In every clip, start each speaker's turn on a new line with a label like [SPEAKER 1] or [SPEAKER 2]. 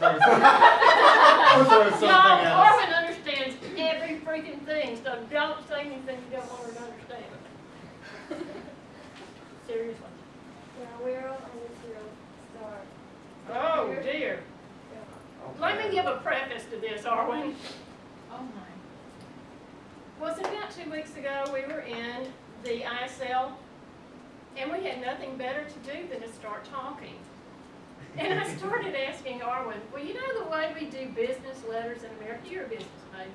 [SPEAKER 1] we'll throw something
[SPEAKER 2] Y'all,
[SPEAKER 1] else.
[SPEAKER 2] Arwen understands every freaking thing, so don't say anything you don't want her to understand. Seriously.
[SPEAKER 3] Yeah, where I need to start.
[SPEAKER 2] Oh, dear.
[SPEAKER 3] Yeah.
[SPEAKER 2] Let me give a preface to this, Arwen.
[SPEAKER 4] Oh my.
[SPEAKER 2] Was it about 2 weeks ago, we were in the ISL, and we had nothing better to do than to start talking. And I started asking Arwen, well, you know the way we do business letters in America? You're a business major.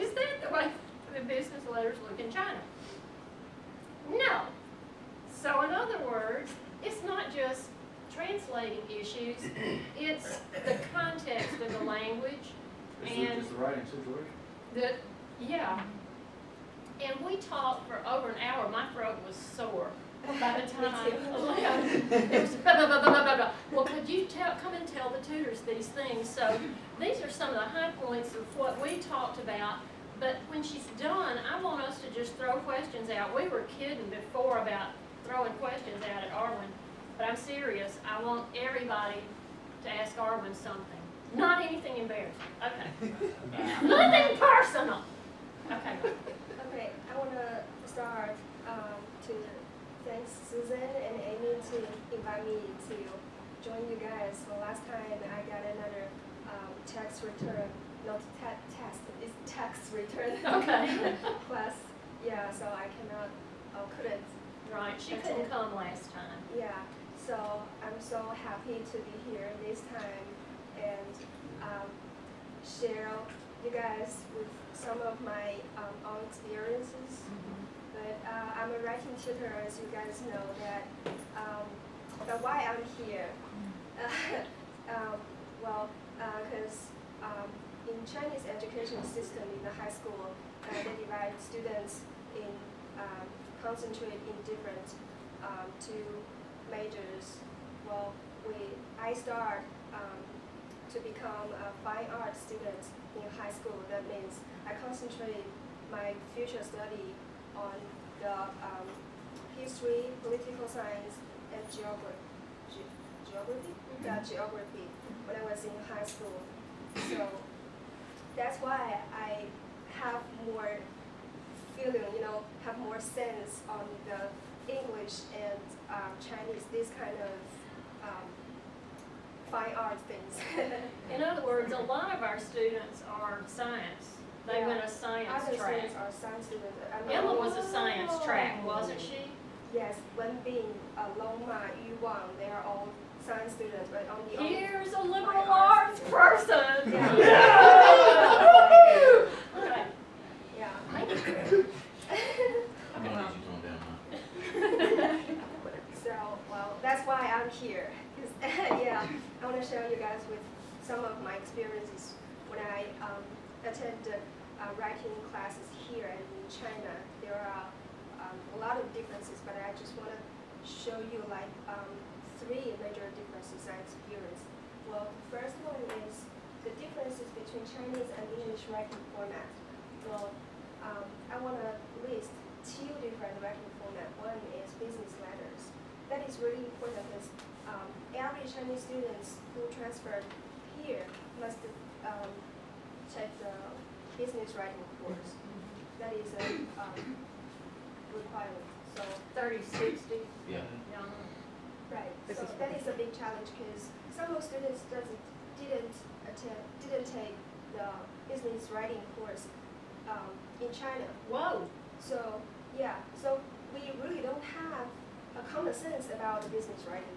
[SPEAKER 2] Is that the way the business letters look in China? No. So in other words, it's not just translating issues, it's the context of the language and
[SPEAKER 5] It's the writing situation.
[SPEAKER 2] the, yeah. And we talked for over an hour. My throat was sore by the time I left. It was blah, blah, blah, blah, blah, blah. Well, could you come and tell the tutors these things? So these are some of the high points of what we talked about. But when she's done, I want us to just throw questions out. We were kidding before about throwing questions out at Arwen, but I'm serious. I want everybody to ask Arwen something. Not anything embarrassing. Okay. Nothing personal. Okay.
[SPEAKER 3] Okay, I want to start to thank Susan and Amy to invite me to join you guys. Well, last time I got another tax return, not test, it's tax return
[SPEAKER 2] Okay.
[SPEAKER 3] class. Yeah, so I couldn't.
[SPEAKER 2] Right. She couldn't come last time.
[SPEAKER 3] Yeah, so I'm so happy to be here this time and share you guys with some of my own experiences. But I'm a writing tutor, as you guys know that. But why I'm here? Well, because in Chinese education system in the high school, they divide students in concentrate in different two majors. Well, I start to become a fine art student in high school. That means I concentrate my future study on the history, political science, and geography. Geography when I was in high school. So that's why I have more feeling, have more sense on the English and Chinese, this kind of fine art things.
[SPEAKER 2] In other words, a lot of our students are science. They went a science
[SPEAKER 3] Other
[SPEAKER 2] track.
[SPEAKER 3] students are science students.
[SPEAKER 2] Emma was a science track, wasn't she?
[SPEAKER 3] Yes, Wen Bing, Long Ma, Yu Wang, they are all science students, but on the
[SPEAKER 2] Here's a liberal arts person.
[SPEAKER 3] Yeah.
[SPEAKER 2] Yeah. Okay.
[SPEAKER 3] Yeah.
[SPEAKER 5] I'm gonna need you to tone down,
[SPEAKER 3] So, well, that's why I'm here. 'Cause, yeah, I want to share you guys with some of my experiences when I attend writing classes here and in China. There are a lot of differences, but I just want to show you like 3 major differences I experienced. Well, the first one is the differences between Chinese and English writing format. Well, I want to list 2 different writing formats. One is business letters. That is really important because every Chinese students who transferred here must take the business writing course. That is a requirement. So
[SPEAKER 2] 30-60.
[SPEAKER 5] Yeah.
[SPEAKER 3] right. So that is a big challenge because some of students didn't take the business writing course in China.
[SPEAKER 2] Whoa.
[SPEAKER 3] So yeah, so we really don't have a common sense about the business writing.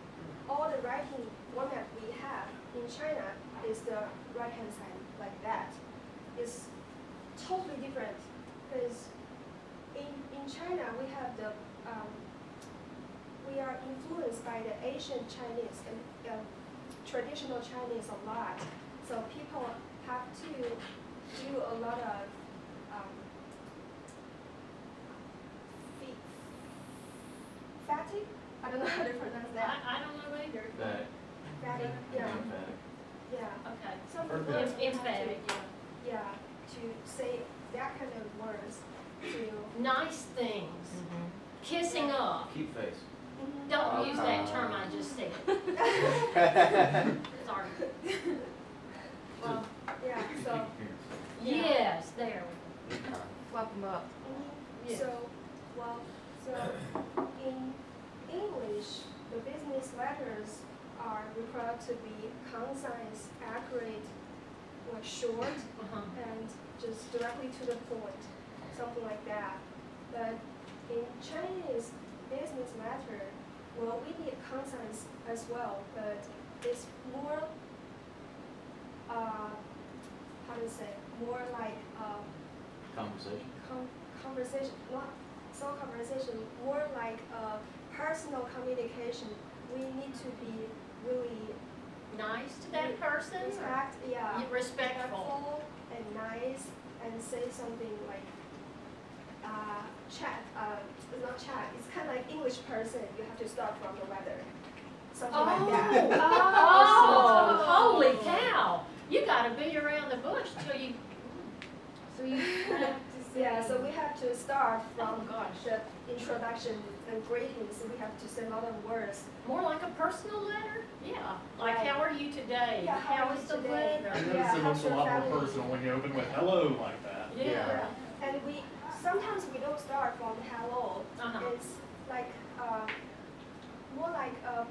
[SPEAKER 3] All the writing format we have in China is the right-hand side like that. It's totally different because in China we have the we are influenced by the Asian Chinese and traditional Chinese a lot. So people have to do a lot of fatigue. I don't know how to pronounce that.
[SPEAKER 2] I don't know either.
[SPEAKER 5] That.
[SPEAKER 3] Fatigue. Yeah.
[SPEAKER 5] Emphatic.
[SPEAKER 3] Yeah.
[SPEAKER 2] Okay.
[SPEAKER 3] Some
[SPEAKER 5] Perfect.
[SPEAKER 3] people have to-
[SPEAKER 2] Emphatic, yeah.
[SPEAKER 3] Yeah, to say that kind of words to.
[SPEAKER 2] Nice things. Kissing up.
[SPEAKER 5] Keep face.
[SPEAKER 2] Don't use that term I just said. Sorry. Yes, there.
[SPEAKER 4] Flop them up.
[SPEAKER 2] Yes.
[SPEAKER 3] So, well, so in English, the business letters are required to be concise, accurate, like short,
[SPEAKER 2] Uh-huh.
[SPEAKER 3] and just directly to the point, something like that. But in Chinese business letter, well, we need concise as well, but it's more, how to say, more like
[SPEAKER 5] Conversation.
[SPEAKER 3] conversation, not so conversation, more like personal communication. We need to be really
[SPEAKER 2] Nice to that person?
[SPEAKER 3] respectful and nice, and say something like chat. It's not chat. It's kind of like English person. You have to start from the weather, something like that.
[SPEAKER 2] Oh, holy cow! You gotta be around the bush till you.
[SPEAKER 4] So you have to say.
[SPEAKER 3] Yeah, so we have to start
[SPEAKER 2] Oh
[SPEAKER 3] from
[SPEAKER 2] gosh.
[SPEAKER 3] the introduction and greetings. We have to say a lot of words.
[SPEAKER 2] More like a personal letter? Yeah. Like,
[SPEAKER 3] Right.
[SPEAKER 2] how are you today?
[SPEAKER 3] Yeah, how are
[SPEAKER 2] is
[SPEAKER 3] you
[SPEAKER 2] the
[SPEAKER 3] today?
[SPEAKER 1] I
[SPEAKER 2] weather?
[SPEAKER 1] notice
[SPEAKER 3] Yeah,
[SPEAKER 1] it looks
[SPEAKER 3] how's
[SPEAKER 1] a
[SPEAKER 3] your
[SPEAKER 1] lot more
[SPEAKER 3] family?
[SPEAKER 1] personal when you open with hello like that.
[SPEAKER 2] Yeah.
[SPEAKER 3] And we sometimes we don't start from hello.
[SPEAKER 2] Uh-huh.
[SPEAKER 3] It's like more like a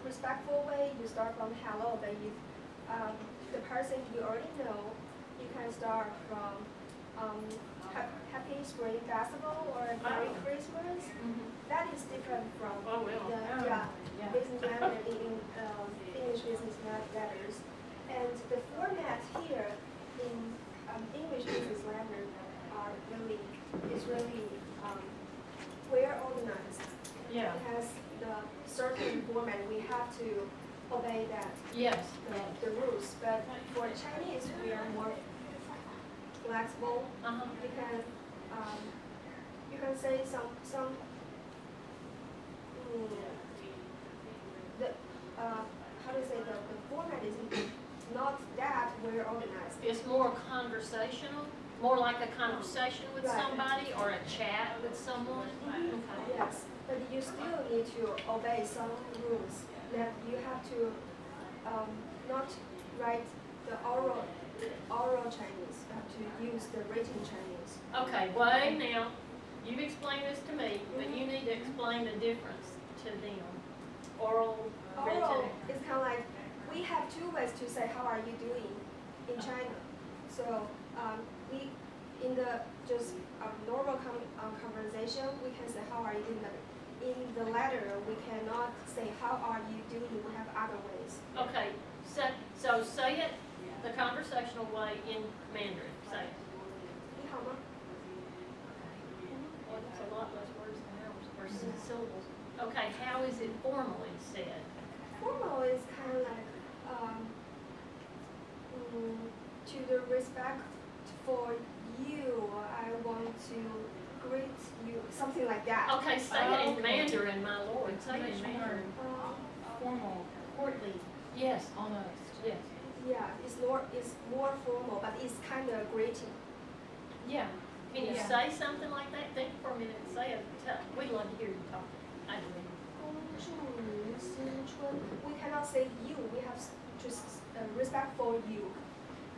[SPEAKER 3] respectful way. You start from hello, but you the person you already know, you can start from Happy Spring Festival or Merry
[SPEAKER 2] Oh.
[SPEAKER 3] Christmas.
[SPEAKER 2] Mhm.
[SPEAKER 3] That is different from
[SPEAKER 2] Oh, well.
[SPEAKER 3] the business letter in English business letters. And the format here in English business letter is really well organized.
[SPEAKER 2] Yeah.
[SPEAKER 3] It has the certain format. We have to obey that
[SPEAKER 2] Yes.
[SPEAKER 3] the rules. But for Chinese, we are more flexible.
[SPEAKER 2] Uh-huh.
[SPEAKER 3] You can say some the how to say the format is not that well organized.
[SPEAKER 2] It's more conversational, more like a conversation with
[SPEAKER 3] Right.
[SPEAKER 2] somebody or a chat with someone. Okay.
[SPEAKER 3] Yes, but you still need to obey some rules. That you have to not write the oral Chinese. You have to use the written Chinese.
[SPEAKER 2] Okay, wait now. You've explained this to me, but you need to explain the difference to them. Oral, written.
[SPEAKER 3] Oral is kind of like, we have two ways to say how are you doing in China. So we, in the just normal conversation, we can say how are you doing. In the letter, we cannot say how are you doing. We have other ways.
[SPEAKER 2] Okay, so say it the conversational way in Mandarin. Say it.
[SPEAKER 3] 你好吗?
[SPEAKER 2] Well, it's a lot less words than ours, or syllables. Okay, how is it formally said?
[SPEAKER 3] Formal is kind of like to the respect for you. I want to greet you, something like that.
[SPEAKER 2] Okay, say it in Mandarin, my lord. Say it in Mandarin.
[SPEAKER 4] Formal,
[SPEAKER 2] Courtly. Yes,
[SPEAKER 4] almost.
[SPEAKER 2] yes.
[SPEAKER 3] Yeah, it's more formal, but it's kind of greeting.
[SPEAKER 2] Yeah. Can you
[SPEAKER 4] Yeah.
[SPEAKER 2] say something like that? Think for a minute and say it. We'd love to hear you talk. I do.
[SPEAKER 3] 恭祝您新春. We cannot say you. We have to respect for you.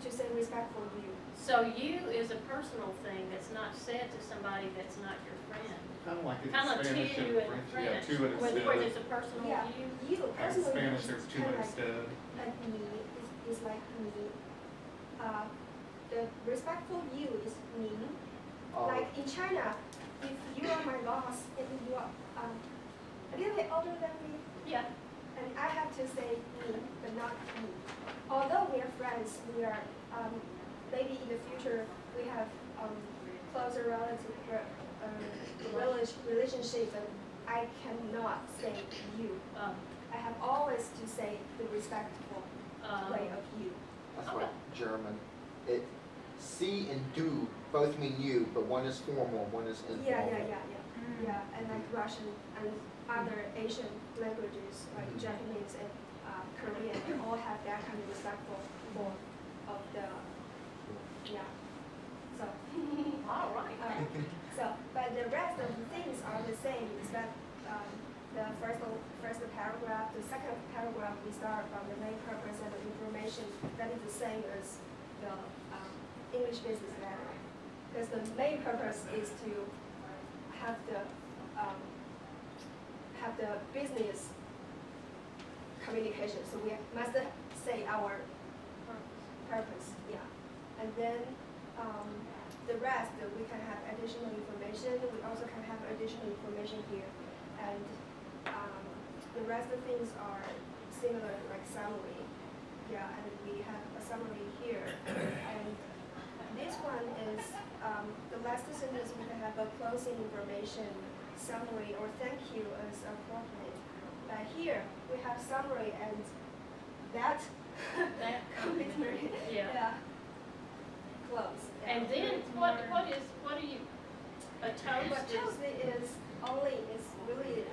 [SPEAKER 3] To say respect for you.
[SPEAKER 2] So you is a personal thing that's not said to somebody that's not your friend.
[SPEAKER 1] Kind of like it's
[SPEAKER 2] Kind of
[SPEAKER 1] Spanish
[SPEAKER 2] to
[SPEAKER 1] and
[SPEAKER 2] and
[SPEAKER 1] French.
[SPEAKER 2] French.
[SPEAKER 1] Yeah, to it
[SPEAKER 2] Where
[SPEAKER 1] instead.
[SPEAKER 2] it's a personal
[SPEAKER 3] Yeah,
[SPEAKER 2] you.
[SPEAKER 3] you
[SPEAKER 1] Like in
[SPEAKER 3] personally.
[SPEAKER 1] Spanish,
[SPEAKER 3] is
[SPEAKER 1] there's to
[SPEAKER 3] kinda
[SPEAKER 1] it
[SPEAKER 3] like
[SPEAKER 1] instead.
[SPEAKER 3] me is like me. The respectful you is me. Like in China, if you are my boss and you are a little bit older than me,
[SPEAKER 2] Yeah.
[SPEAKER 3] and I have to say me, but not me. Although we are friends, we are maybe in the future we have closer relationship, but I cannot say you. I have always to say the respectful way of you.
[SPEAKER 6] That's like German. See and do both mean you, but one is formal, one is informal.
[SPEAKER 3] Yeah, and like Russian and other Asian languages like Japanese and Korean, they all have that kind of respectful form of the, yeah. So,
[SPEAKER 2] All right.
[SPEAKER 3] but the rest of the things are the same, except the first paragraph, the second paragraph, we start from the main purpose and the information that is the same as the English business letter. Because the main purpose is to have the business communication. So we must say our purpose, yeah. And then the rest, we can have additional information. We also can have additional information here. And the rest of things are similar, like summary. Yeah, and we have a summary here. And this one is the last sentence, we can have a closing information, summary, or thank you as appropriate. Here, we have summary and that
[SPEAKER 2] That
[SPEAKER 3] completely,
[SPEAKER 2] Yeah.
[SPEAKER 3] close.
[SPEAKER 2] And then what do you, a toast
[SPEAKER 3] But
[SPEAKER 2] is?
[SPEAKER 3] toast is really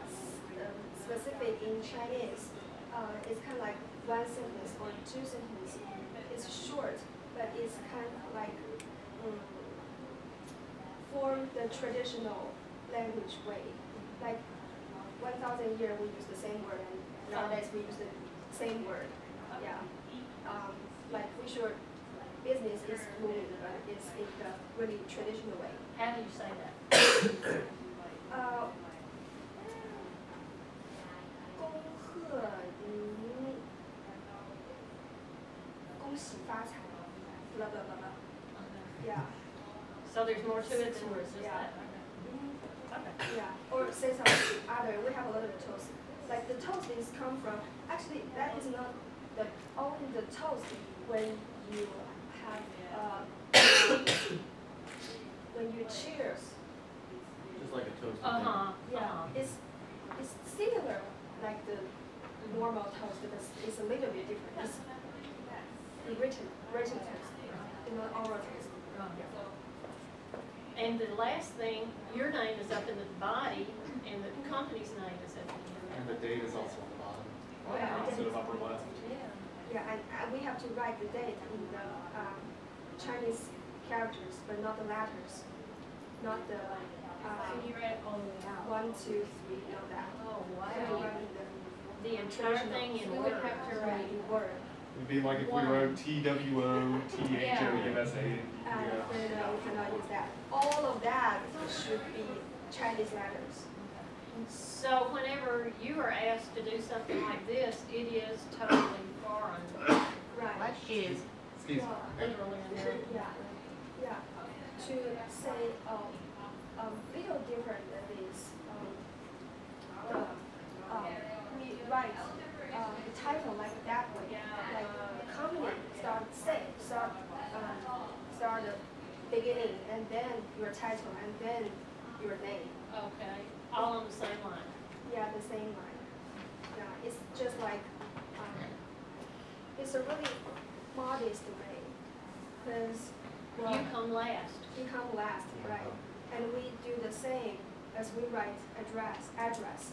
[SPEAKER 3] specific in Chinese. It's kind of like one sentence or two sentences. It's short, but it's kind of like form the traditional language way. Like 1,000 years we use the same word, and nowadays we use the same word. Yeah. Like we should business is moving, but it's in the really traditional way.
[SPEAKER 2] How do you say that?
[SPEAKER 3] 恭贺您，恭喜发财，blah blah blah blah. Yeah.
[SPEAKER 2] So there's more to it than just
[SPEAKER 3] Yeah.
[SPEAKER 2] that? Okay.
[SPEAKER 3] Yeah. Or say something other. We have a lot of toast. Like the toast is come from. Actually, that is not the only the toast when you have when you cheers.
[SPEAKER 5] Just like a toast.
[SPEAKER 3] Yeah. It's similar like the normal toast, but it's a little bit different. It's written toast, not oral toast.
[SPEAKER 2] And the last thing, your name is up in the body, and the company's name is up in the
[SPEAKER 1] And the date is also on the bottom,
[SPEAKER 3] Yeah.
[SPEAKER 1] instead of upper left.
[SPEAKER 3] Yeah, and we have to write the date in the Chinese characters, but not the letters, not the
[SPEAKER 2] Can you read? Oh, wow.
[SPEAKER 3] 1, 2, 3, no that.
[SPEAKER 2] Oh,
[SPEAKER 3] We
[SPEAKER 2] wow.
[SPEAKER 3] write in
[SPEAKER 2] The entire thing in
[SPEAKER 3] We would
[SPEAKER 2] word.
[SPEAKER 3] have to write in word.
[SPEAKER 1] It'd be like if we
[SPEAKER 2] One.
[SPEAKER 1] wrote TWOTHOUSA.
[SPEAKER 3] No, we cannot use that. All of that should be Chinese letters.
[SPEAKER 2] So whenever you are asked to do something like this, it is totally foreign,
[SPEAKER 3] Right.
[SPEAKER 4] What is?
[SPEAKER 1] Excuse me.
[SPEAKER 2] literally American.
[SPEAKER 3] Yeah. To say little different than this, we write the title like that way. Like the company start the beginning, and then your title, and then your name.
[SPEAKER 2] Okay, all on the same line.
[SPEAKER 3] Yeah, the same line. Yeah, it's just like it's a really modest way, because
[SPEAKER 2] You come last.
[SPEAKER 3] you come last, right? And we do the same as we write address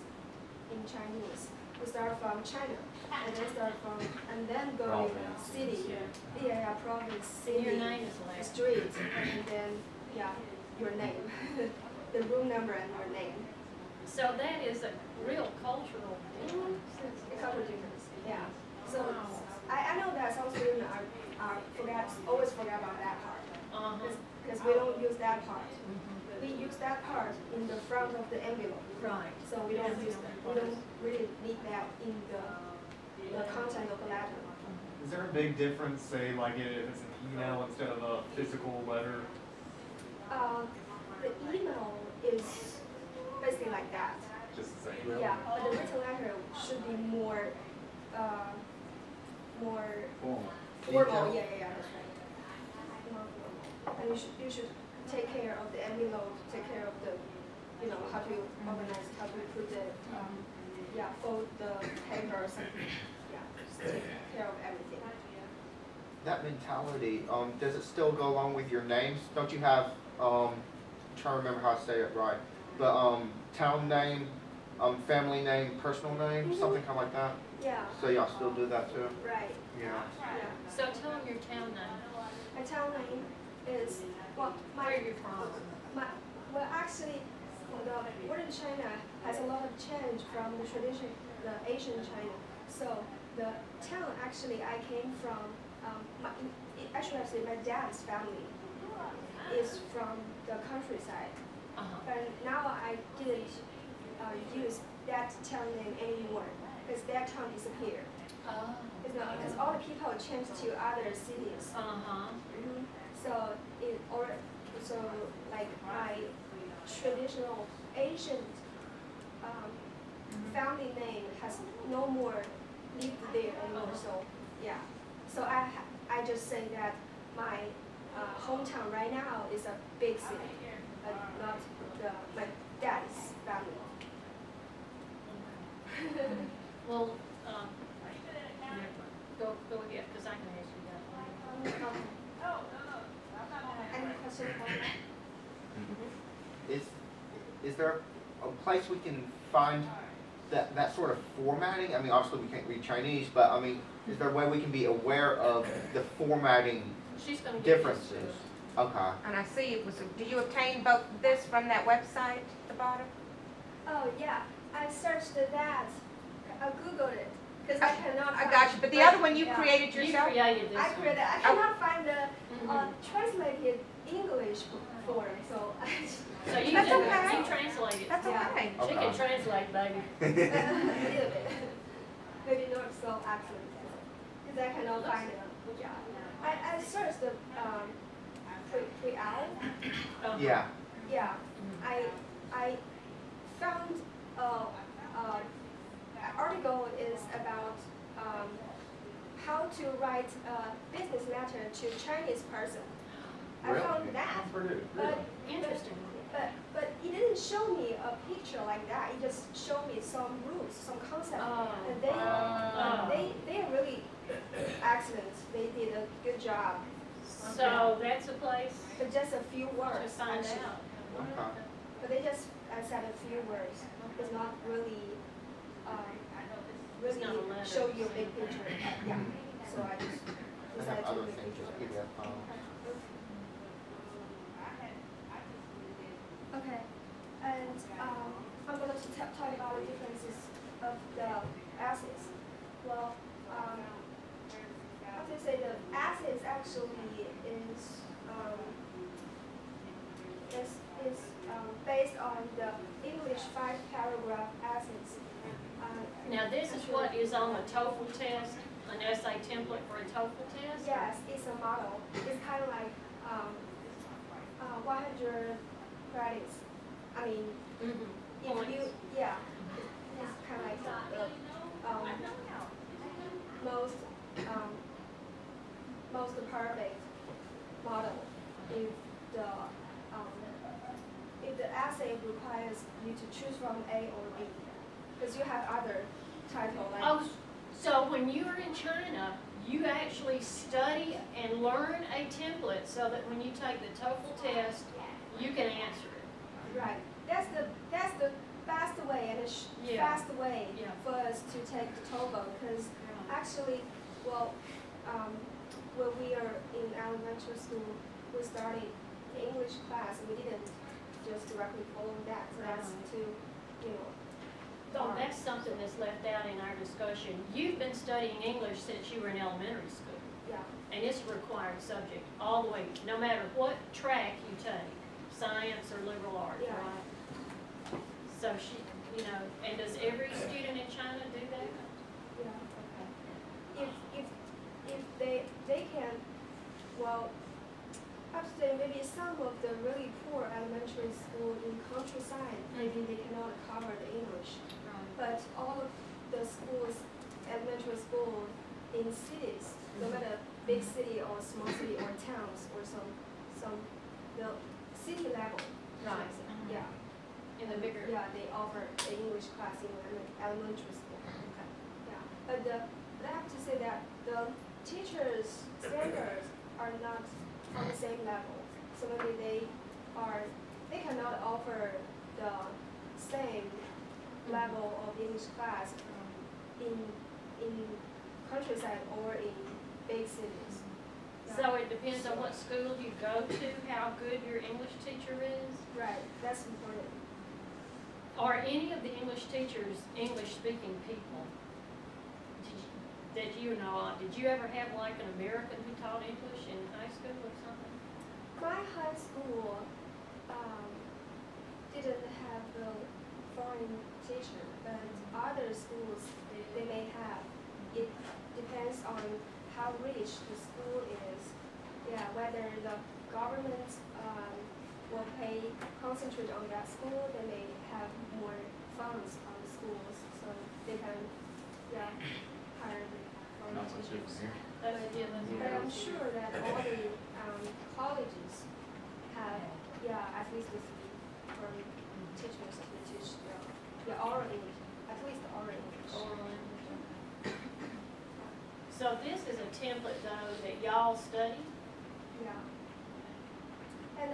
[SPEAKER 3] in Chinese. We start from China, and then go in city. Yeah, province,
[SPEAKER 2] And
[SPEAKER 3] city,
[SPEAKER 2] your name is last.
[SPEAKER 3] street, and then your name, the room number and your name.
[SPEAKER 2] So that is a real cultural difference.
[SPEAKER 3] A couple difference, yeah. So I know that some students always forget about that part. Because we don't use that part. We use that part in the front of the envelope.
[SPEAKER 2] Right.
[SPEAKER 3] So we don't use that. We don't really need that in the content of the letter.
[SPEAKER 1] Is there a big difference, say, like if it's an email instead of a physical letter?
[SPEAKER 3] The email is basically like that.
[SPEAKER 1] Just the same.
[SPEAKER 3] Yeah, but the written letter should be more
[SPEAKER 5] Formal.
[SPEAKER 3] formal. Yeah, that's right. More formal. And you should take care of the envelope, take care of the, how to organize, how to put the, fold the papers, and, just take care of everything.
[SPEAKER 6] That mentality, does it still go along with your names? Don't you have, I'm trying to remember how to say it right, but town name, family name, personal name, something kind of like that?
[SPEAKER 3] Yeah,
[SPEAKER 6] So y'all still do that too?
[SPEAKER 3] right.
[SPEAKER 6] Yeah.
[SPEAKER 3] Yeah.
[SPEAKER 2] So tell them your town name.
[SPEAKER 3] My town name is,
[SPEAKER 2] Where are you from?
[SPEAKER 3] Actually, the modern China has a lot of change from the tradition, the Asian China. So the town actually I came from, actually my dad's family is from the countryside.
[SPEAKER 2] Uh-huh.
[SPEAKER 3] But now I didn't use that town name anymore because that town disappeared.
[SPEAKER 2] Oh.
[SPEAKER 3] It's not because all the people changed to other cities.
[SPEAKER 2] Uh-huh.
[SPEAKER 3] So so like my traditional Asian family name has no more lived there anymore. So yeah. So I just say that my hometown right now is a big city, but not my dad's family.
[SPEAKER 2] Well, go ahead, because I can ask you that.
[SPEAKER 3] Any question for me?
[SPEAKER 6] Is there a place we can find that sort of formatting? I mean, obviously we can't read Chinese, but I mean, is there a way we can be aware of the formatting
[SPEAKER 2] She's gonna give this to
[SPEAKER 6] differences?
[SPEAKER 2] us.
[SPEAKER 6] Okay.
[SPEAKER 4] And I see it was, do you obtain both this from that website at the bottom?
[SPEAKER 3] Oh yeah, I searched that. I googled it because I cannot.
[SPEAKER 4] I
[SPEAKER 3] find
[SPEAKER 4] got you, but the
[SPEAKER 3] right,
[SPEAKER 4] other one you
[SPEAKER 3] yeah.
[SPEAKER 4] created
[SPEAKER 2] You
[SPEAKER 4] yourself?
[SPEAKER 2] created this
[SPEAKER 3] I
[SPEAKER 2] one.
[SPEAKER 3] created. I cannot find the
[SPEAKER 2] Mhm.
[SPEAKER 3] translated English form, so
[SPEAKER 2] So you
[SPEAKER 4] That's
[SPEAKER 2] do,
[SPEAKER 4] okay.
[SPEAKER 2] you translate it.
[SPEAKER 4] That's
[SPEAKER 3] Yeah.
[SPEAKER 4] okay.
[SPEAKER 2] She can translate, baby.
[SPEAKER 3] a little bit. Maybe not so excellent because I cannot find it. Yeah, I searched the Hui Ao.
[SPEAKER 2] Uh-huh.
[SPEAKER 6] Yeah.
[SPEAKER 3] Yeah, I found an article is about how to write a business letter to Chinese person. I
[SPEAKER 6] Really?
[SPEAKER 3] found that, but
[SPEAKER 2] Interesting.
[SPEAKER 3] but it didn't show me a picture like that. It just showed me some rules, some concept,
[SPEAKER 2] Oh.
[SPEAKER 3] and
[SPEAKER 2] Oh.
[SPEAKER 3] they are really excellent. They did a good job.
[SPEAKER 2] So that's a place
[SPEAKER 3] But just a few
[SPEAKER 2] to
[SPEAKER 3] words.
[SPEAKER 2] find
[SPEAKER 3] actually.
[SPEAKER 2] out.
[SPEAKER 6] Okay.
[SPEAKER 3] But they just said a few words. It's not really,
[SPEAKER 2] It's not a letter.
[SPEAKER 3] show you a big picture. Yeah. So I just
[SPEAKER 6] I
[SPEAKER 3] decided
[SPEAKER 6] have
[SPEAKER 3] to
[SPEAKER 6] other
[SPEAKER 3] make
[SPEAKER 6] things,
[SPEAKER 3] picture.
[SPEAKER 6] just PDF files.
[SPEAKER 3] Okay. And I'm going to talk about the differences of the essays. Well, how to say the essays actually is based on the English 5-paragraph essays.
[SPEAKER 2] Now, this is what is on the TOEFL test, an essay template for a TOEFL test?
[SPEAKER 3] Yes, it's a model. It's kind of like 100 credits. I mean,
[SPEAKER 2] Mhm.
[SPEAKER 3] if you, yeah, it's kind of like the most perfect model if the essay requires you to choose from A or B, because you have other title like.
[SPEAKER 2] Oh, so when you were in China, you actually study and learn a template so that when you take the TOEFL test, you can answer it.
[SPEAKER 3] Right. That's the best way and
[SPEAKER 2] Yeah.
[SPEAKER 3] fast way
[SPEAKER 2] Yeah.
[SPEAKER 3] for us to take the TOEFL, because actually, well, when we are in elementary school, we started the English class. We didn't just directly follow that. So that's to,
[SPEAKER 2] So that's something that's left out in our discussion. You've been studying English since you were in elementary school,
[SPEAKER 3] yeah.
[SPEAKER 2] and it's a required subject all the way, no matter what track you take, science or liberal arts,
[SPEAKER 3] Yeah.
[SPEAKER 2] right? So she, and does every student in China do that?
[SPEAKER 3] Yeah. If they can, well, I have to say maybe some of the really poor elementary school in countryside, maybe they cannot cover the English. But all of the schools, elementary school in cities, no matter big city or small city or towns or the city level.
[SPEAKER 2] Right.
[SPEAKER 3] Yeah.
[SPEAKER 2] In the bigger.
[SPEAKER 3] Yeah, they offer the English class in elementary school. Yeah, but I have to say that the teachers' standards are not on the same level. So maybe they cannot offer the same level of English class in countryside or in big cities.
[SPEAKER 2] So it depends on what school you go to, how good your English teacher is?
[SPEAKER 3] Right, that's important.
[SPEAKER 2] Are any of the English teachers English-speaking people? Do that you know of, did you ever have like an American who taught English in high school or something?
[SPEAKER 3] My high school didn't have a foreign teacher, but other schools, they may have. It depends on how rich the school is. Yeah, whether the government will concentrate on that school, they may have more funds on the schools, so they can, yeah, hire the foreign
[SPEAKER 5] Not much
[SPEAKER 3] teachers.
[SPEAKER 5] different here.
[SPEAKER 3] But I'm sure that all the colleges have, yeah, at least 3 foreign teachers who teach the oral English, at least the oral English.
[SPEAKER 2] Oral English. So this is a template though that y'all study?
[SPEAKER 3] Yeah. And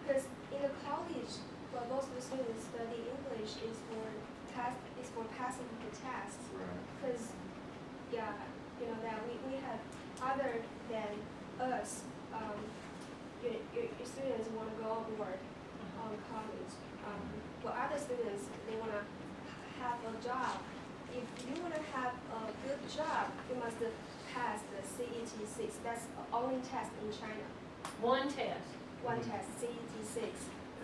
[SPEAKER 3] because in the college, what most of the students study English is for passing the tests.
[SPEAKER 5] Right.
[SPEAKER 3] Because, yeah, you know that we have other than us, your students want to go abroad on college. For other students, they want to have a job. If you want to have a good job, you must pass the CET 6. That's the only test in China.
[SPEAKER 2] One test.
[SPEAKER 3] One test, CET 6.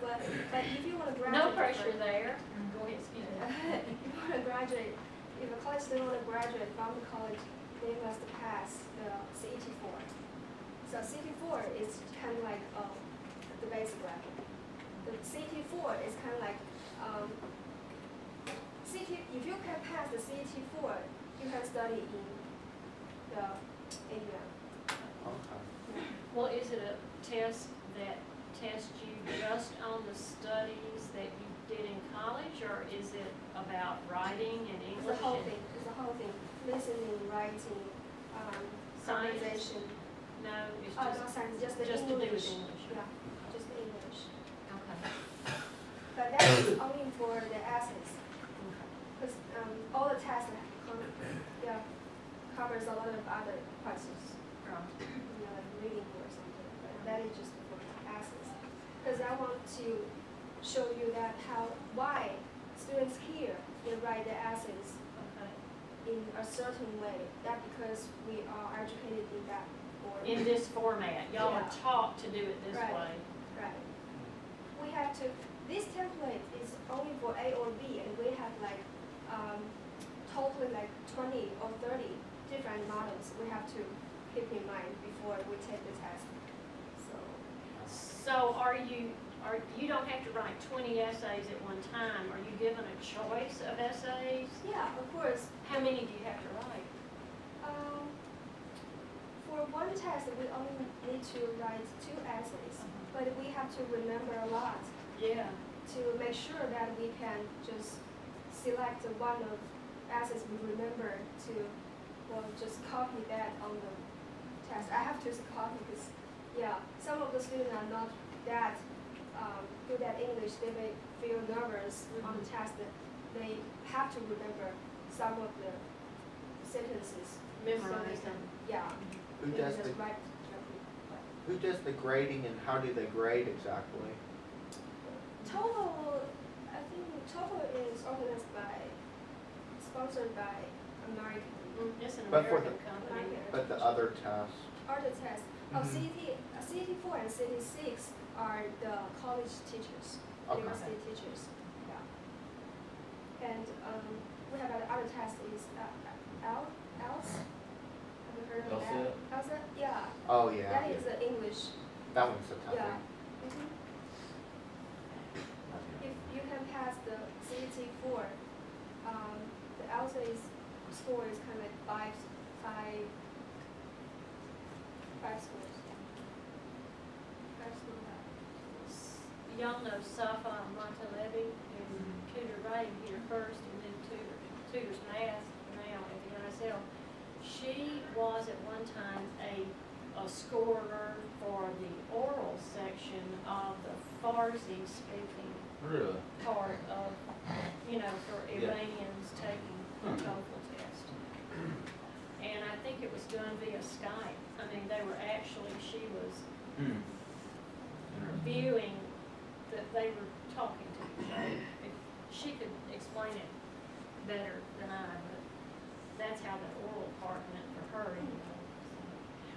[SPEAKER 3] But if you want to graduate,
[SPEAKER 2] No pressure there. Go ahead, excuse me.
[SPEAKER 3] if you want to graduate, if a college student want to graduate from the college, they must pass the CET 4. So CET 4 is kind of like the basic level. The CET 4 is kind of like if you can pass the CET 4, you can study in the AUM.
[SPEAKER 6] Okay.
[SPEAKER 2] Well, is it a test that tests you just on the studies that you did in college, or is it about writing and
[SPEAKER 3] It's
[SPEAKER 2] English?
[SPEAKER 3] the whole
[SPEAKER 2] and
[SPEAKER 3] thing. It's the whole thing. Listening, writing,
[SPEAKER 2] Science?
[SPEAKER 3] conversation.
[SPEAKER 2] No, it's
[SPEAKER 3] Oh,
[SPEAKER 2] just,
[SPEAKER 3] no science, just the
[SPEAKER 2] just to do with
[SPEAKER 3] English.
[SPEAKER 2] English.
[SPEAKER 3] Yeah, just the English.
[SPEAKER 2] Okay.
[SPEAKER 3] But that is only for the essays, because all the tests covers a lot of other questions,
[SPEAKER 2] Right.
[SPEAKER 3] you know, like reading or something. But that is just for essays. Because I want to show you that why students here they write the essays
[SPEAKER 2] Okay.
[SPEAKER 3] in a certain way. That because we are educated in that order.
[SPEAKER 2] In this format, y'all are
[SPEAKER 3] Yeah.
[SPEAKER 2] taught to do it this
[SPEAKER 3] Right.
[SPEAKER 2] way.
[SPEAKER 3] Right. We have to, this template is only for A or B, and we have like, totally like 20 or 30 different models we have to keep in mind before we take the test.
[SPEAKER 2] So you don't have to write 20 essays at one time. Are you given a choice of essays?
[SPEAKER 3] Yeah, of course.
[SPEAKER 2] How many do you have to write?
[SPEAKER 3] For one test, we only need to write 2 essays, but we have to remember a lot
[SPEAKER 2] Yeah.
[SPEAKER 3] to make sure that we can just select one of essays we remember to, well, just copy that on the test. I have to copy because, yeah, some of the students are not that good at English. They may feel nervous on the test. They have to remember some of the sentences.
[SPEAKER 2] Memorize
[SPEAKER 3] So they
[SPEAKER 2] them.
[SPEAKER 3] can- Yeah.
[SPEAKER 6] Who
[SPEAKER 3] they
[SPEAKER 6] does
[SPEAKER 3] can
[SPEAKER 6] the
[SPEAKER 3] just write directly.
[SPEAKER 6] Who does the grading and how do they grade exactly?
[SPEAKER 3] TOEFL, I think TOEFL is sponsored by American.
[SPEAKER 2] It's an
[SPEAKER 6] But for
[SPEAKER 2] American
[SPEAKER 6] the-
[SPEAKER 2] company.
[SPEAKER 6] But the other tests.
[SPEAKER 3] Other tests.
[SPEAKER 6] Mhm.
[SPEAKER 3] CET 4 and CET 6 are the college teachers,
[SPEAKER 6] Okay.
[SPEAKER 3] university teachers. Yeah. And we have other test is ELS. Have you heard of that? ELSA? Yeah.
[SPEAKER 6] Oh yeah.
[SPEAKER 3] That is the English.
[SPEAKER 6] That one's a tough
[SPEAKER 3] Yeah.
[SPEAKER 6] one.
[SPEAKER 3] Mhm. If you can pass the CET 4, the ELSA score is kind of like five scores. 5 scores.
[SPEAKER 2] Y'all know Safa Montelevi and Tudor Ray here first, and then Tudor's Math now at the ISL. She was at one time a scorer for the oral section of the Farsi speaking
[SPEAKER 5] Really?
[SPEAKER 2] part of, for
[SPEAKER 5] Yeah.
[SPEAKER 2] Iranians taking the TOEFL test. And I think it was done via Skype. I mean, she was viewing that they were talking to each other. She could explain it better than I, but that's how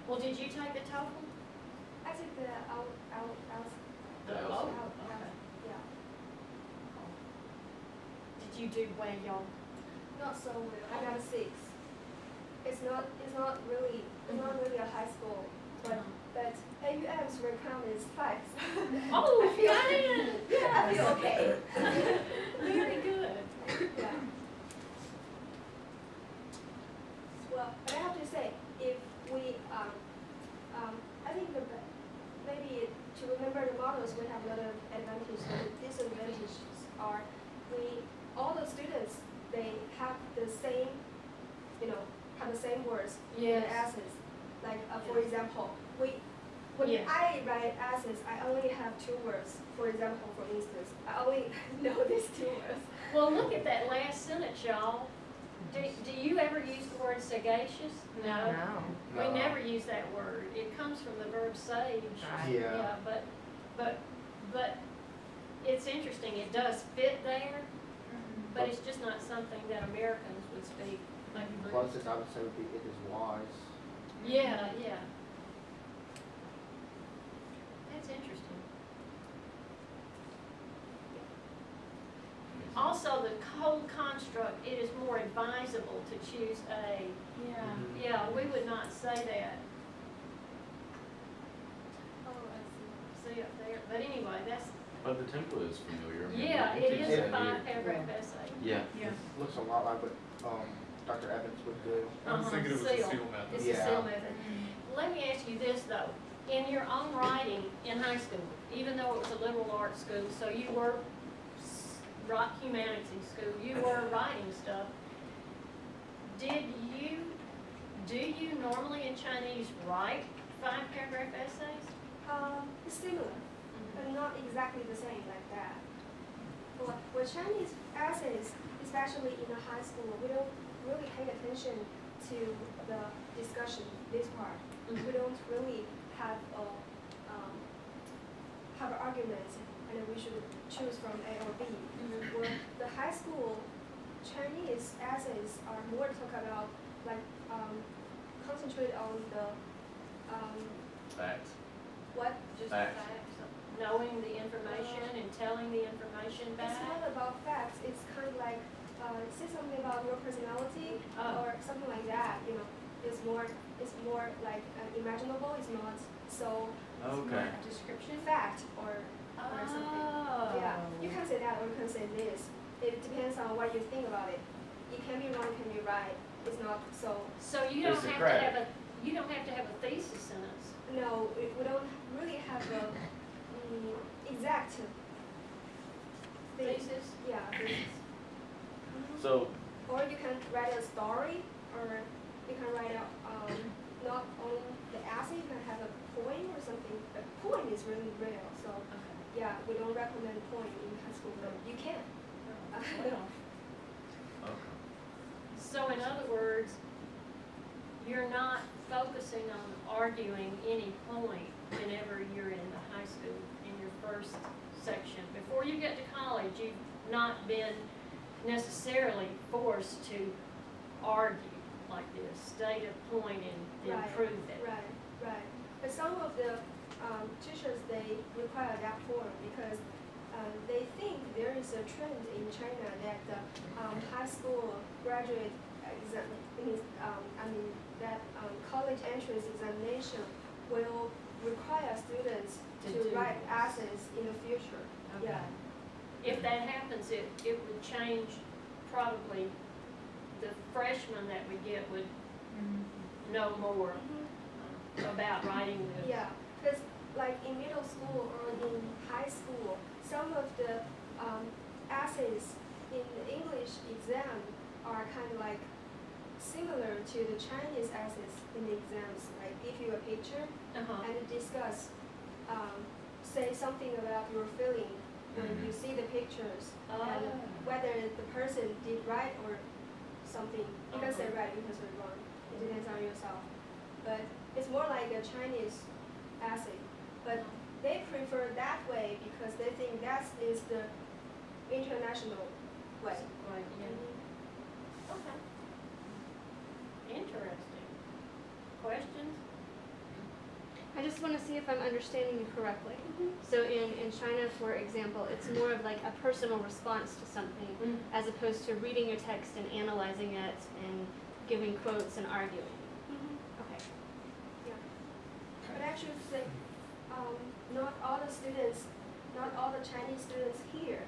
[SPEAKER 2] Well, did you take the TOEFL?
[SPEAKER 3] I took the out,
[SPEAKER 2] The
[SPEAKER 5] Yeah,
[SPEAKER 2] oh,
[SPEAKER 3] out,
[SPEAKER 2] okay.
[SPEAKER 3] yeah.
[SPEAKER 2] Did you do well, y'all?
[SPEAKER 3] Not so well. I got a 6. It's not really a high school, but AUM's recount is 5.
[SPEAKER 2] Oh,
[SPEAKER 3] I feel-
[SPEAKER 2] man!
[SPEAKER 3] Yeah, I feel okay.
[SPEAKER 2] Very good.
[SPEAKER 3] Yeah. Well, but I have to say, if we, I think maybe to remember the models, we have a lot of advantages. The disadvantages are all the students, they have the same, have the same words in
[SPEAKER 2] Yes.
[SPEAKER 3] the essays. Like, for example, when
[SPEAKER 2] Yes.
[SPEAKER 3] I write essays, I only have 2 words. For example, for instance, I only know these 2 words.
[SPEAKER 2] Well, look at that last sentence, y'all. Do you ever use the word sagacious? No.
[SPEAKER 4] No.
[SPEAKER 2] We
[SPEAKER 6] No.
[SPEAKER 2] never use that word. It comes from the verb sage.
[SPEAKER 4] Right.
[SPEAKER 6] Yeah.
[SPEAKER 2] But it's interesting. It does fit there, but it's just not something that Americans would speak. Like
[SPEAKER 6] Closest I would say would be it is wise.
[SPEAKER 2] yeah, yeah. That's interesting. Also, the whole construct, it is more advisable to choose a.
[SPEAKER 6] Mhm.
[SPEAKER 2] Yeah, we would not say that.
[SPEAKER 3] Oh, I
[SPEAKER 2] See up there, but anyway, that's,
[SPEAKER 5] But the template is familiar. I mean,
[SPEAKER 2] yeah,
[SPEAKER 5] we
[SPEAKER 2] it
[SPEAKER 5] teach
[SPEAKER 2] is
[SPEAKER 5] that
[SPEAKER 2] a
[SPEAKER 5] here.
[SPEAKER 2] 5-paragraph essay.
[SPEAKER 5] Yeah.
[SPEAKER 6] Looks a lot like what Dr. Evans would do.
[SPEAKER 1] I was thinking it was a
[SPEAKER 2] Seal.
[SPEAKER 1] seal method.
[SPEAKER 2] It's a
[SPEAKER 6] Yeah.
[SPEAKER 2] seal method. Let me ask you this though, in your own writing in high school, even though it was a liberal arts school, so you were humanities school, you were writing stuff, do you normally in Chinese write 5-paragraph essays?
[SPEAKER 3] It's similar, but not exactly the same like that. For Chinese essays, especially in the high school, we don't really pay attention to the discussion, this part. We don't really have an argument, and we should choose from A or B. Where the high school Chinese essays are more talk about concentrate on the
[SPEAKER 5] Facts.
[SPEAKER 3] what
[SPEAKER 2] Just
[SPEAKER 5] Facts.
[SPEAKER 2] facts, knowing the information and telling the information
[SPEAKER 3] It's
[SPEAKER 2] back?
[SPEAKER 3] not about facts. It's kind of like say something about your personality
[SPEAKER 2] Oh.
[SPEAKER 3] or something like that. It's more like imaginable. It's not so
[SPEAKER 5] Okay.
[SPEAKER 2] Description?
[SPEAKER 3] fact or something.
[SPEAKER 2] Oh.
[SPEAKER 3] Yeah, you can say that or you can say this. It depends on what you think about it. It can be wrong, it can be right. It's not so.
[SPEAKER 2] So you don't
[SPEAKER 5] It's a
[SPEAKER 2] have to
[SPEAKER 5] credit.
[SPEAKER 2] have you don't have to have a thesis sentence.
[SPEAKER 3] No, we don't really have a exact thing.
[SPEAKER 2] Thesis?
[SPEAKER 3] Yeah. Thesis.
[SPEAKER 5] So,
[SPEAKER 3] Or you can write a story, or you can write not only the essay, you can have a poem or something. A poem is really rare, so yeah, we don't recommend poem in high school, but you can.
[SPEAKER 2] Well,
[SPEAKER 5] okay.
[SPEAKER 2] so in other words, you're not focusing on arguing any point whenever you're in the high school in your first section. Before you get to college, you've not been necessarily forced to argue like this, state a point and then
[SPEAKER 3] Right,
[SPEAKER 2] prove it.
[SPEAKER 3] Right. But some of the teachers, they require that form because they think there is a trend in China that high school graduate exam, that college entrance examination will require students
[SPEAKER 2] To
[SPEAKER 3] to
[SPEAKER 2] do
[SPEAKER 3] write
[SPEAKER 2] this.
[SPEAKER 3] essays in the future.
[SPEAKER 2] Okay.
[SPEAKER 3] Yeah.
[SPEAKER 2] If that happens, it would change probably, the freshmen that we get would know more about writing this.
[SPEAKER 3] Yeah, because like in middle school or in high school, some of the essays in the English exam are kind of like similar to the Chinese essays in the exams. Like give you a picture
[SPEAKER 2] Uh-huh.
[SPEAKER 3] and discuss, say something about your feeling when you see the pictures and
[SPEAKER 2] Oh.
[SPEAKER 3] whether the person did right or something. You can say right, you can say wrong. It depends on yourself. But it's more like a Chinese essay. But they prefer that way because they think that is the international way.
[SPEAKER 2] Right, yeah. Okay. Interesting. Questions?
[SPEAKER 7] I just want to see if I'm understanding you correctly. So in China, for example, it's more of like a personal response to something
[SPEAKER 2] Mm.
[SPEAKER 7] as opposed to reading your text and analyzing it and giving quotes and arguing. Okay.
[SPEAKER 3] But actually, like, not all the students, not all the Chinese students here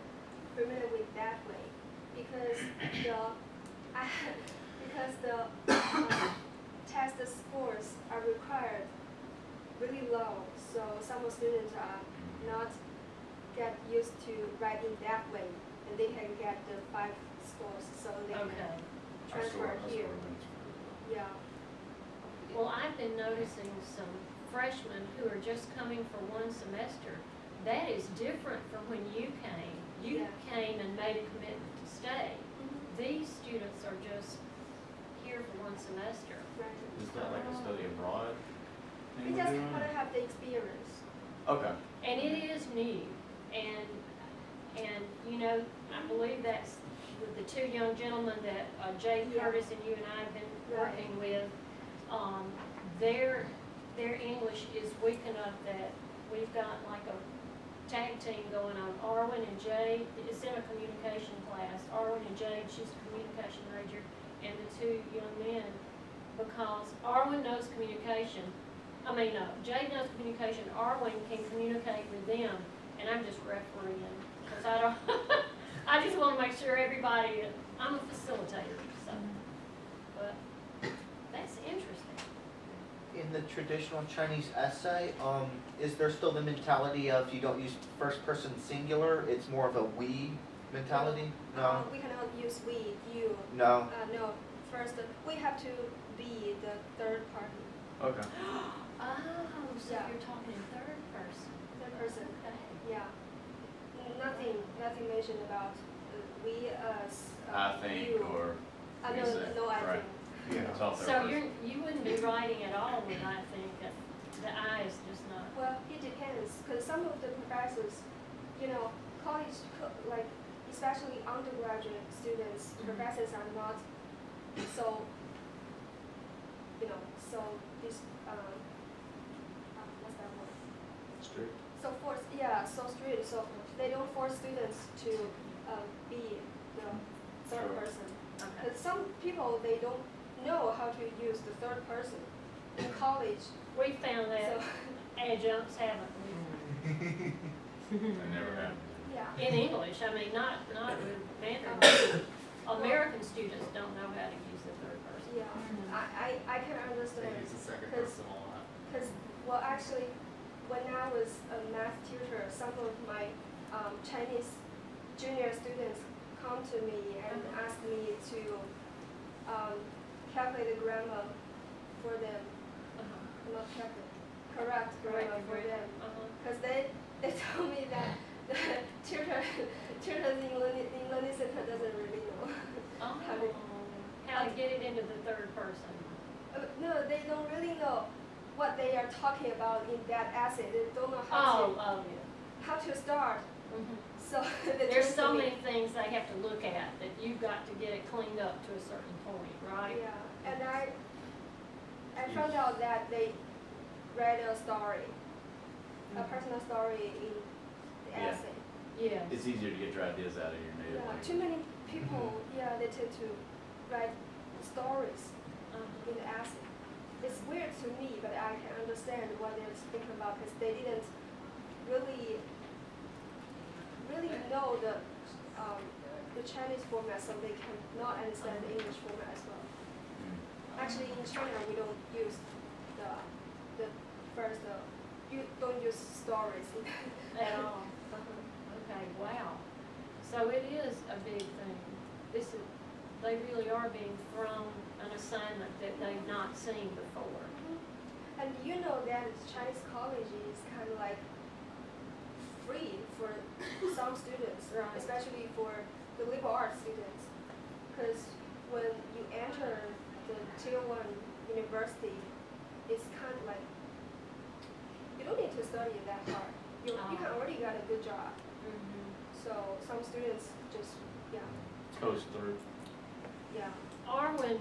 [SPEAKER 3] familiar with that way, because the test scores are required really low, so some students are not get used to writing that way, and they can get the 5 scores, so they
[SPEAKER 2] Okay.
[SPEAKER 3] can transfer here. Yeah.
[SPEAKER 2] Well, I've been noticing some freshmen who are just coming for one semester. That is different from when you came. You
[SPEAKER 3] Yeah.
[SPEAKER 2] came and made a commitment to stay. These students are just here for one semester.
[SPEAKER 3] Right.
[SPEAKER 5] Is that like a study abroad
[SPEAKER 3] They
[SPEAKER 5] thing we're
[SPEAKER 3] just
[SPEAKER 5] doing?
[SPEAKER 3] want to have the experience.
[SPEAKER 5] Okay.
[SPEAKER 2] And it is new, and you know, I believe that's with the 2 young gentlemen that Jay
[SPEAKER 3] Yeah.
[SPEAKER 2] Curtis and you and I have been
[SPEAKER 3] Right.
[SPEAKER 2] working with. Their English is weak enough that we've got like a tag team going on. Arwen and Jay, it's in a communication class. Arwen and Jay, she's a communication major, and the 2 young men, because Arwen knows communication. Jay knows communication, Arwen can communicate with them, and I'm just refereeing, because I don't, I just want to make sure everybody, I'm a facilitator, so, but that's interesting.
[SPEAKER 6] In the traditional Chinese essay, is there still the mentality of you don't use first person singular, it's more of a we mentality? No?
[SPEAKER 3] We cannot use we, you.
[SPEAKER 6] No?
[SPEAKER 3] No. First, we have to be the third party.
[SPEAKER 5] Okay.
[SPEAKER 2] Oh, so
[SPEAKER 3] Yeah.
[SPEAKER 2] you're talking in third person.
[SPEAKER 3] Third person.
[SPEAKER 2] Okay.
[SPEAKER 3] Yeah. Nothing mentioned about we, us,
[SPEAKER 5] I think,
[SPEAKER 3] you.
[SPEAKER 5] or
[SPEAKER 3] No,
[SPEAKER 5] we say,
[SPEAKER 3] no, I
[SPEAKER 5] right.
[SPEAKER 3] think.
[SPEAKER 5] It's all third
[SPEAKER 2] So
[SPEAKER 5] person.
[SPEAKER 2] you wouldn't be writing at all with I think, the I is just not.
[SPEAKER 3] Well, it depends, because some of the professors, college, like, especially undergraduate students,
[SPEAKER 2] Mhm.
[SPEAKER 3] professors are not so, so this, what's that word?
[SPEAKER 5] Strict.
[SPEAKER 3] So so strict, so they don't force students to be the third
[SPEAKER 5] Sure.
[SPEAKER 3] person.
[SPEAKER 2] Okay.
[SPEAKER 3] Because some people, they don't know how to use the third person in college,
[SPEAKER 2] We found that
[SPEAKER 3] so,
[SPEAKER 2] adjuncts haven't we?
[SPEAKER 5] That never happened.
[SPEAKER 3] yeah.
[SPEAKER 2] In English, not with Mandarin. American students don't know how to use the third person.
[SPEAKER 3] Yeah, I can
[SPEAKER 1] They
[SPEAKER 3] understand.
[SPEAKER 1] use the second
[SPEAKER 3] Because-
[SPEAKER 1] person a lot.
[SPEAKER 3] Because, well, actually, when I was a math tutor, some of my Chinese junior students come to me and ask me to calculate the grammar for them, not calculate, correct grammar for them. Because they told me that the tutors in learning center doesn't really know.
[SPEAKER 2] Oh, how to get it into the third person.
[SPEAKER 3] No, they don't really know what they are talking about in that essay. They don't know how
[SPEAKER 2] Yeah.
[SPEAKER 3] how to start.
[SPEAKER 2] Mhm.
[SPEAKER 3] So they
[SPEAKER 2] There's
[SPEAKER 3] turn
[SPEAKER 2] so
[SPEAKER 3] to me.
[SPEAKER 2] many things they have to look at that you've got to get it cleaned up to a certain point, right?
[SPEAKER 3] Yeah, and I found out that they read a story, a personal story in the
[SPEAKER 5] Yeah.
[SPEAKER 3] essay.
[SPEAKER 2] Yes.
[SPEAKER 5] It's easier to get your ideas out of your native
[SPEAKER 3] Yeah,
[SPEAKER 5] language.
[SPEAKER 3] too many people, they tend to write stories
[SPEAKER 2] Uh-huh.
[SPEAKER 3] in the essay. It's weird to me, but I can understand what they're speaking about because they didn't really know the Chinese format, so they cannot understand the English format as well.
[SPEAKER 5] Mm.
[SPEAKER 3] Actually, in China, we don't use the first. You don't use stories.
[SPEAKER 2] At all. Okay, wow. So it is a big thing. They really are being thrown an assignment that they've not seen before.
[SPEAKER 3] And you know that Chinese college is kind of like free for some students,
[SPEAKER 2] Right.
[SPEAKER 3] especially for the liberal arts students. Because when you enter the Tier 1 university, it's kind of like, you don't need to study that hard. You can already got a good job. So some students just,
[SPEAKER 5] Coast through.
[SPEAKER 3] yeah.
[SPEAKER 2] Arwen,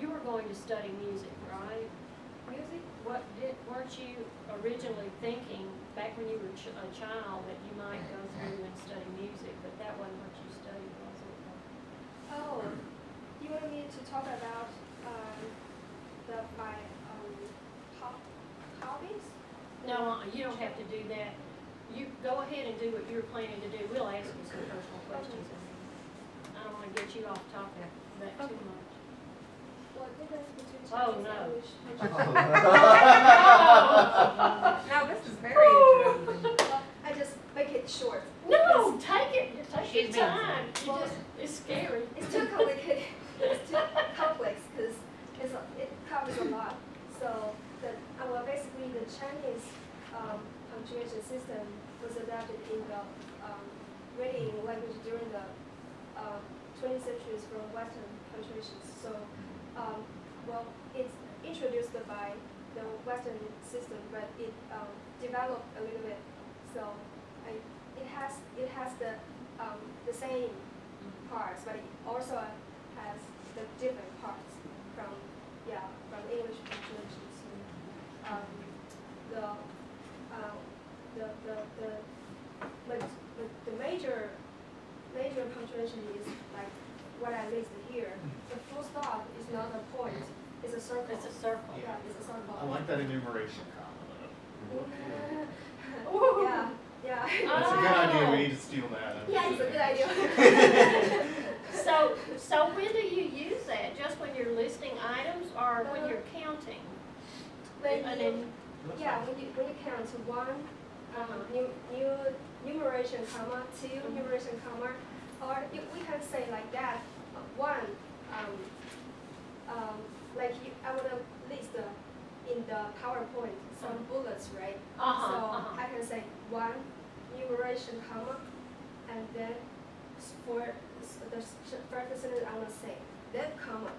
[SPEAKER 2] you were going to study music, right?
[SPEAKER 3] Music?
[SPEAKER 2] weren't you originally thinking, back when you were a child, that you might go through and study music, but that wasn't what you studied, was it?
[SPEAKER 3] Oh, you want me to talk about my hobbies?
[SPEAKER 2] No, you don't have to do that. You go ahead and do what you're planning to do. We'll ask you some personal questions. I don't want to get you off topic that too much.
[SPEAKER 3] What difference between
[SPEAKER 2] Oh,
[SPEAKER 3] Chinese
[SPEAKER 2] no.
[SPEAKER 3] English and
[SPEAKER 4] No, this is very interesting.
[SPEAKER 3] Well, I just make it short.
[SPEAKER 2] No, take it. Take
[SPEAKER 4] She's
[SPEAKER 2] your
[SPEAKER 4] being
[SPEAKER 2] time. You just, it's scary.
[SPEAKER 3] It's too complicated. It's too complex because it covers a lot. So well, basically the Chinese punctuation system was adapted in the reading language during the 20th centuries from Western punctuations. So well, it's introduced by the Western system, but it developed a little bit. So it has the same parts, but it also has the different parts from English punctuation. So, the major punctuation is like what I listed here. The full stop is not a point; it's a circle.
[SPEAKER 2] It's a circle.
[SPEAKER 3] Yeah, it's a circle.
[SPEAKER 1] I like that enumeration comma
[SPEAKER 2] Ooh.
[SPEAKER 3] Yeah, yeah.
[SPEAKER 1] though. That's a good idea, we need to steal that.
[SPEAKER 3] Yeah, it's a good idea.
[SPEAKER 2] So when do you use that? Just when you're listing items or when you're counting?
[SPEAKER 3] When
[SPEAKER 2] And
[SPEAKER 3] you,
[SPEAKER 2] then,
[SPEAKER 3] yeah, when you count one, new numeration comma, two numeration comma, or we can say like that, one, I want to list in the PowerPoint some bullets, right? So I can say one numeration comma, and then for the first sentence I want to say that comma.